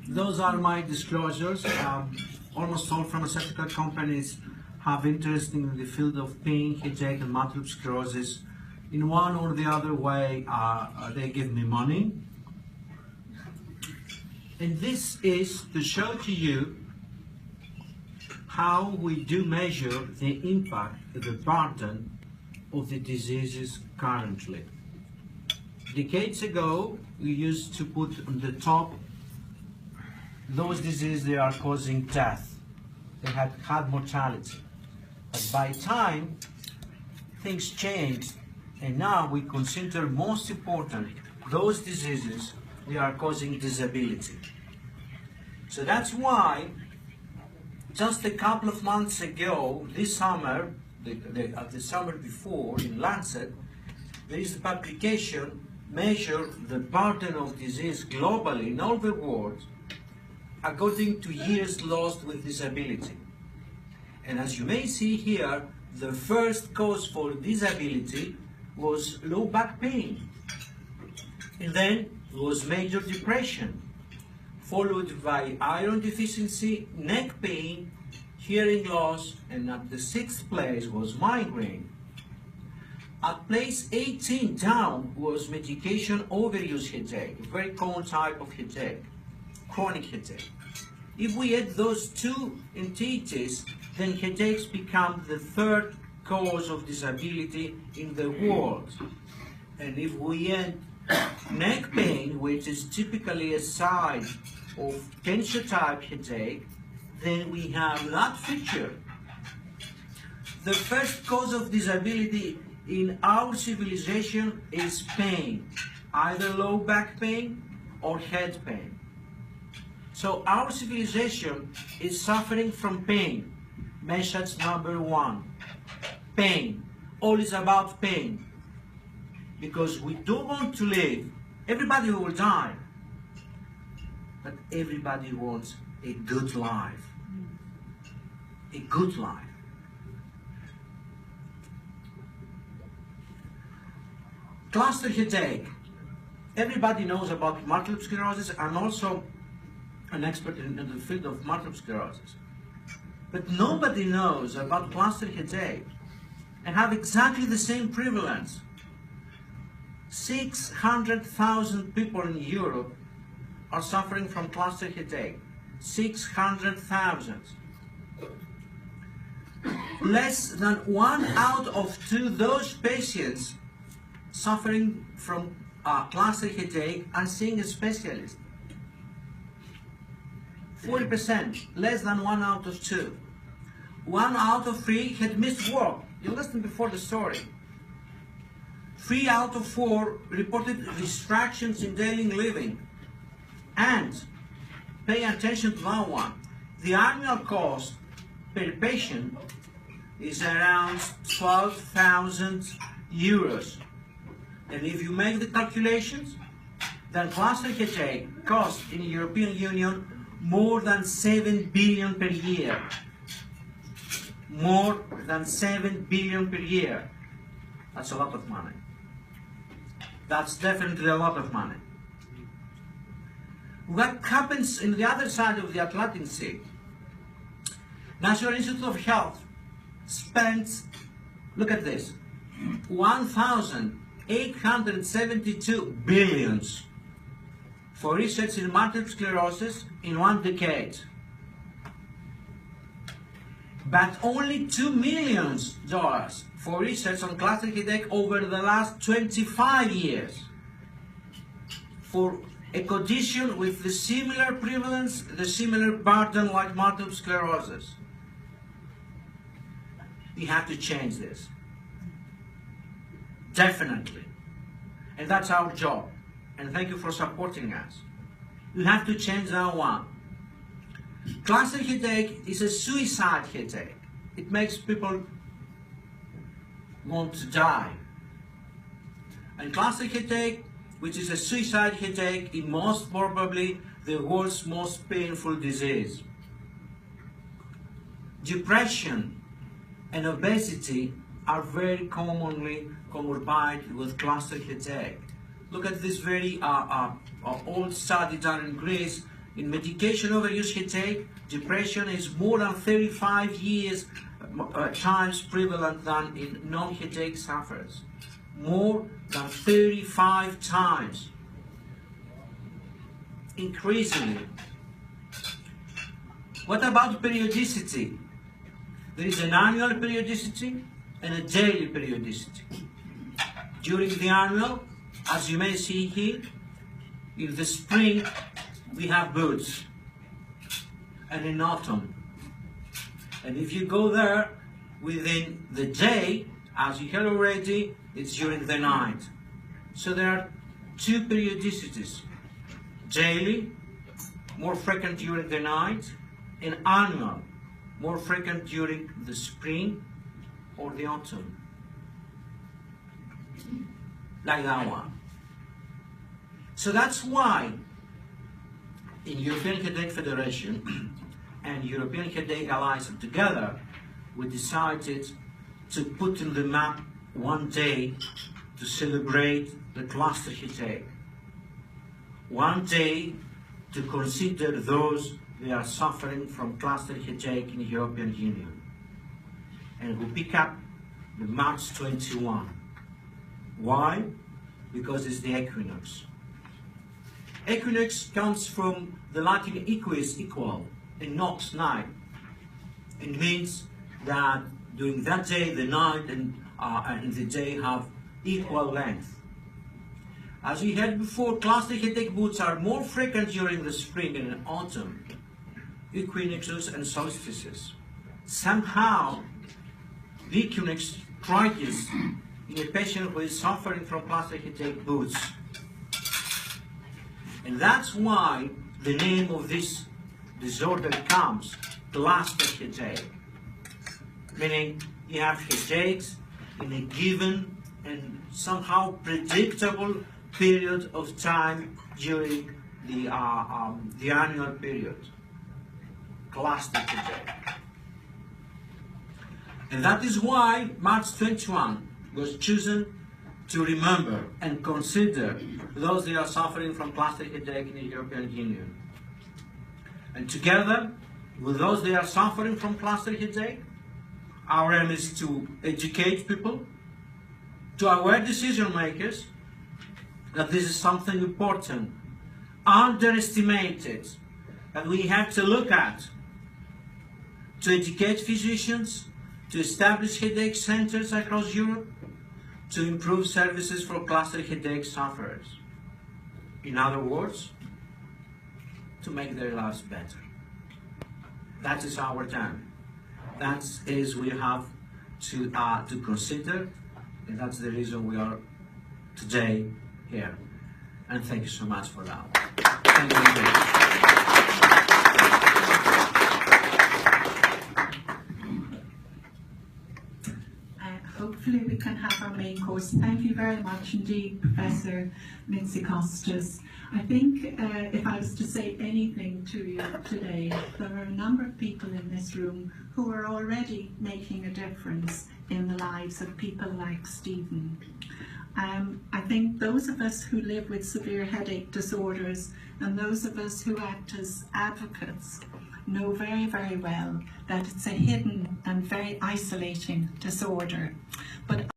Those are my disclosures. Almost all pharmaceutical companies have interest in the field of pain, headache, and multiple sclerosis. In one or the other way, they give me money. And this is to show to you how we do measure the impact, the burden of the diseases currently. Decades ago, we used to put on the top those diseases that are causing death. They had mortality. But by time, things changed, and now we consider most important those diseases that are causing disability. So that's why just a couple of months ago, this summer, the summer before, in Lancet, there is a publication measure the burden of disease globally in all the world according to years lost with disability. And as you may see here, the first cause for disability was low back pain. And then was major depression, followed by iron deficiency, neck pain, hearing loss, and at the 6th place was migraine. At place 18 down was medication overuse headache, a very common type of headache, chronic headache. If we add those two entities, then headaches become the third cause of disability in the world. And if we add neck pain, which is typically a side of cancer type headache, then we have that feature. The first cause of disability in our civilization is pain, either low back pain or head pain. So our civilization is suffering from pain. Message number one, pain. All is about pain. Because we don't want to live. Everybody will die. But everybody wants a good life. A good life. Cluster headache. Everybody knows about multiple sclerosis. I'm also an expert in the field of multiple sclerosis. But nobody knows about cluster headache and have exactly the same prevalence. 600,000 people in Europe are suffering from cluster headache. 600,000. Less than 1 out of 2 those patients suffering from cluster headache are seeing a specialist. 40%, less than 1 out of 2. 1 out of 3 had missed work. You listened before the story. 3 out of 4 reported distractions in daily living. And pay attention to that one. The annual cost per patient is around 12,000 euros. And if you make the calculations, then cluster headache costs in the European Union more than 7 billion per year. More than 7 billion per year. That's a lot of money. That's definitely a lot of money. What happens in the other side of the Atlantic Sea? National Institute of Health spends, look at this, 1,872 billions for research in multiple sclerosis in 1 decade. But only $2 million for research on cluster headache over the last 25 years. For a condition with the similar prevalence, the similar burden like multiple sclerosis. We have to change this. Definitely. And that's our job. And thank you for supporting us. You have to change that one. Cluster headache is a suicide headache. It makes people want to die. And cluster headache, which is a suicide headache, is most probably the world's most painful disease. Depression and obesity are very commonly comorbid with cluster headache. look at this very old study done in Greece. In medication overuse headache, depression is more than 35 years times prevalent than in non-headache sufferers. More than 35 times. Increasingly. What about periodicity? There is an annual periodicity and a daily periodicity. During the annual, as you may see here, in the spring we have birds, and in autumn. And if you go there within the day, as you heard already, it's during the night. So there are two periodicities. Daily, more frequent during the night, and annual, more frequent during the spring or the autumn. Like that one. So that's why in European Headache Federation and European Headache Alliance together, we decided to put in the map one day to celebrate the cluster headache. One day to consider those that are suffering from cluster headache in the European Union. And we pick up the March 21. Why? Because it's the equinox. Equinox comes from the Latin equus, equal, and nox, night. It means that during that day, the night and the day have equal length. As we had before, cluster headache bouts are more frequent during the spring and autumn, equinoxes and solstices. Somehow, the equinox triggers in a patient who is suffering from cluster headache bouts. And that's why the name of this disorder comes, cluster headache. Meaning you have headaches in a given and somehow predictable period of time during the annual period. Cluster headache. And that is why March 21 was chosen to remember and consider those that are suffering from cluster headache in the European Union. And together with those that are suffering from cluster headache, our aim is to educate people, to aware decision makers that this is something important, underestimated, that we have to look at, to educate physicians, to establish headache centers across Europe, to improve services for cluster headache sufferers. In other words, to make their lives better. That is our time. That is we have to consider, and that's the reason we are today here. And thank you so much for that. Thank you very much. Hopefully we can have our main course. Thank you very much indeed, Professor Mitsikostas. I think if I was to say anything to you today, there are a number of people in this room who are already making a difference in the lives of people like Stephen. I think those of us who live with severe headache disorders and those of us who act as advocates know very, very well that it's a hidden and very isolating disorder. But